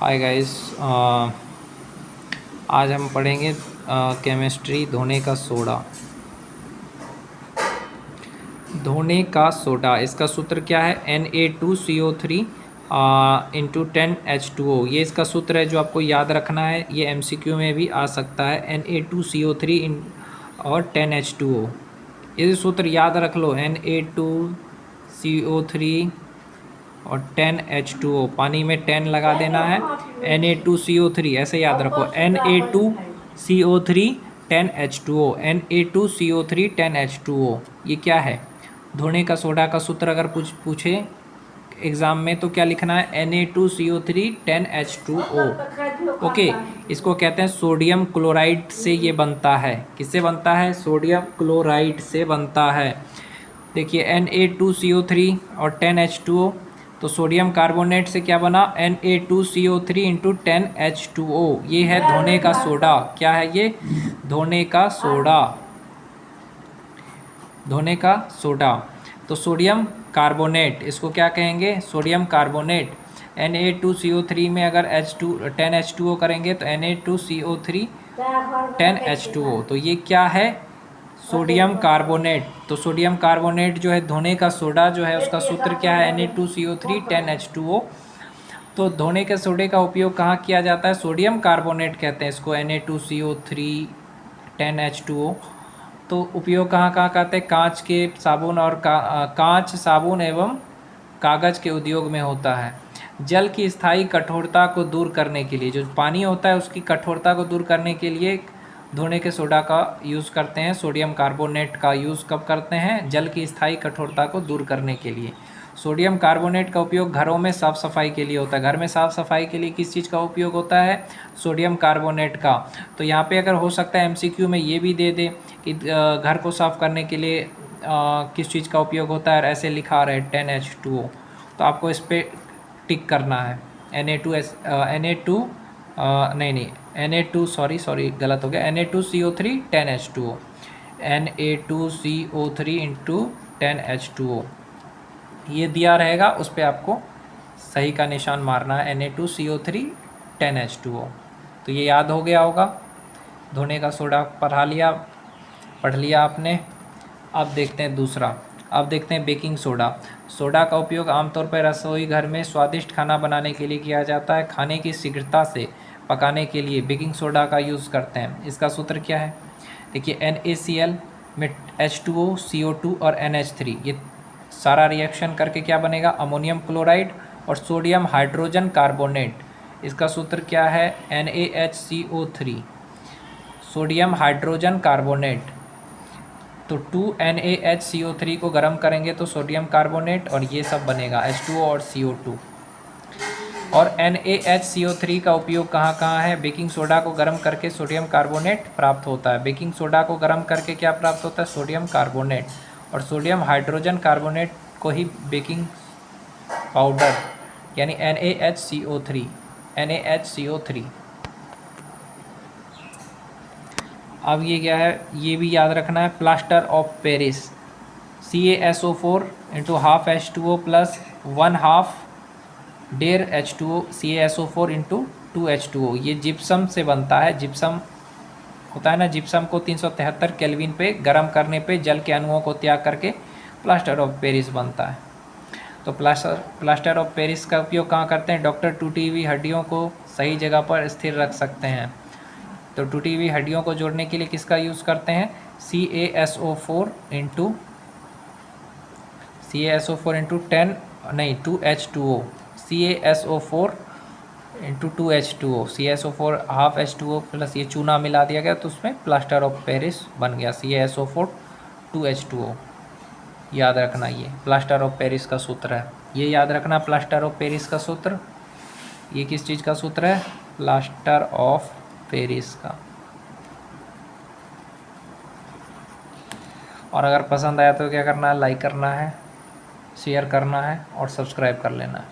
Hi guys. आज हम पढ़ेंगे केमिस्ट्री धोने का सोडा। धोने का सोडा, इसका सूत्र क्या है? Na2CO3 into 10H2O। ये इसका सूत्र है जो आपको याद रखना है। ये MCQ में भी आ सकता है। Na2CO3 और 10H2O, ये सूत्र याद रख लो। Na2CO3 और 10H2O, पानी में 10 लगा देना है। Na2CO3 ऐसे याद रखो। Na2CO3 10H2O, Na2CO3 10H2O। ये क्या है? धोने का सोडा का सूत्र अगर पूछे एग्ज़ाम में तो क्या लिखना है? Na2CO3 10H2O। ओके, इसको कहते हैं सोडियम क्लोराइड से ये बनता है। किससे बनता है? सोडियम क्लोराइड से बनता है। देखिए Na2CO3 और 10H2O, तो सोडियम कार्बोनेट से क्या बना? Na2CO3 into 10H2O। ये है धोने का सोडा। क्या है ये? धोने का सोडा। धोने का सोडा। तो सोडियम कार्बोनेट, इसको क्या कहेंगे? Sodium carbonate. Na2CO3 में अगर 10H2O करेंगे तो Na2CO3 10H2O, तो ये क्या है? Sodium carbonate. तो सोडियम कार्बोनेट जो है धोने का सोडा जो है, उसका सूत्र क्या है? Na2CO3 10H2O। तो धोने के सोडे का उपयोग कहाँ किया जाता है? सोडियम कार्बोनेट कहते हैं इसको, Na2CO3 10H2O। तो उपयोग कहाँ कहाँ करते हैं? कांच के साबुन और कांच, साबुन एवं कागज़ के उद्योग में होता है। जल की स्थायी कठोरता को दूर करने के लिए, जो पानी होता है उसकी कठोरता को दूर करने के लिए धोने के सोडा का यूज़ करते हैं। सोडियम कार्बोनेट का यूज़ कब करते हैं? जल की स्थायी कठोरता को दूर करने के लिए। सोडियम कार्बोनेट का उपयोग घरों में साफ़ सफाई के लिए होता है। घर में साफ़ सफाई के लिए किस चीज़ का उपयोग होता है? सोडियम कार्बोनेट का। तो यहाँ पे अगर हो सकता है MCQ में ये भी दे दे कि घर को साफ़ करने के लिए किस चीज़ का उपयोग होता है, ऐसे लिखा रहे 10H2O, तो आपको इस पर टिक करना है। Na2 सॉरी गलत हो गया। Na2CO3 10H2O, Na2CO3 into 10H2O, ये दिया रहेगा, उस पर आपको सही का निशान मारना है। Na2CO3 10H2O। तो ये याद हो गया होगा। धोने का सोडा पढ़ लिया आपने। अब देखते हैं दूसरा। अब देखते हैं बेकिंग सोडा। सोडा का उपयोग आमतौर पर रसोई घर में स्वादिष्ट खाना बनाने के लिए किया जाता है। खाने की शीघ्रता से पकाने के लिए बेकिंग सोडा का यूज़ करते हैं। इसका सूत्र क्या है? देखिए NaCl में H2O, CO2 और NH3, ये सारा रिएक्शन करके क्या बनेगा? अमोनियम क्लोराइड और सोडियम हाइड्रोजन कार्बोनेट। इसका सूत्र क्या है? NaHCO3, sodium hydrogen carbonate. तो 2NaHCO3 को गर्म करेंगे तो सोडियम कार्बोनेट और ये सब बनेगा H2O और CO2। और NaHCO3 का उपयोग कहाँ कहाँ है? बेकिंग सोडा को गर्म करके सोडियम कार्बोनेट प्राप्त होता है। बेकिंग सोडा को गर्म करके क्या प्राप्त होता है? Sodium carbonate. और सोडियम हाइड्रोजन कार्बोनेट को ही बेकिंग पाउडर यानी NaHCO3। अब ये क्या है? ये भी याद रखना है। Plaster of Paris, CaSO4 into half H2O plus 1/2 der H2O, CaSO4 into 2H2O। ये जिप्सम से बनता है। जिप्सम होता है ना, जिप्सम को 373 केल्विन पे गर्म करने पे जल के अणुओं को त्याग करके प्लास्टर ऑफ पेरिस बनता है। तो प्लास्टर ऑफ पेरिस का उपयोग कहाँ करते हैं? डॉक्टर टूटी हुई हड्डियों को सही जगह पर स्थिर रख सकते हैं। तो टूटी हुई हड्डियों को जोड़ने के लिए किसका यूज़ करते हैं? CaSO4 into 2H2O, CaSO4 into 2H2O, CaSO4 half H2O plus ये चूना मिला दिया गया तो उसमें प्लास्टर ऑफ पेरिस बन गया। CaSO4 2H2O, याद रखना। ये प्लास्टर ऑफ पेरिस का सूत्र है। ये याद रखना प्लास्टर ऑफ पेरिस का सूत्र। ये किस चीज़ का सूत्र है? प्लास्टर ऑफ पेरिस का। और अगर पसंद आया तो क्या करना है? लाइक करना है, शेयर करना है और सब्सक्राइब कर लेना है।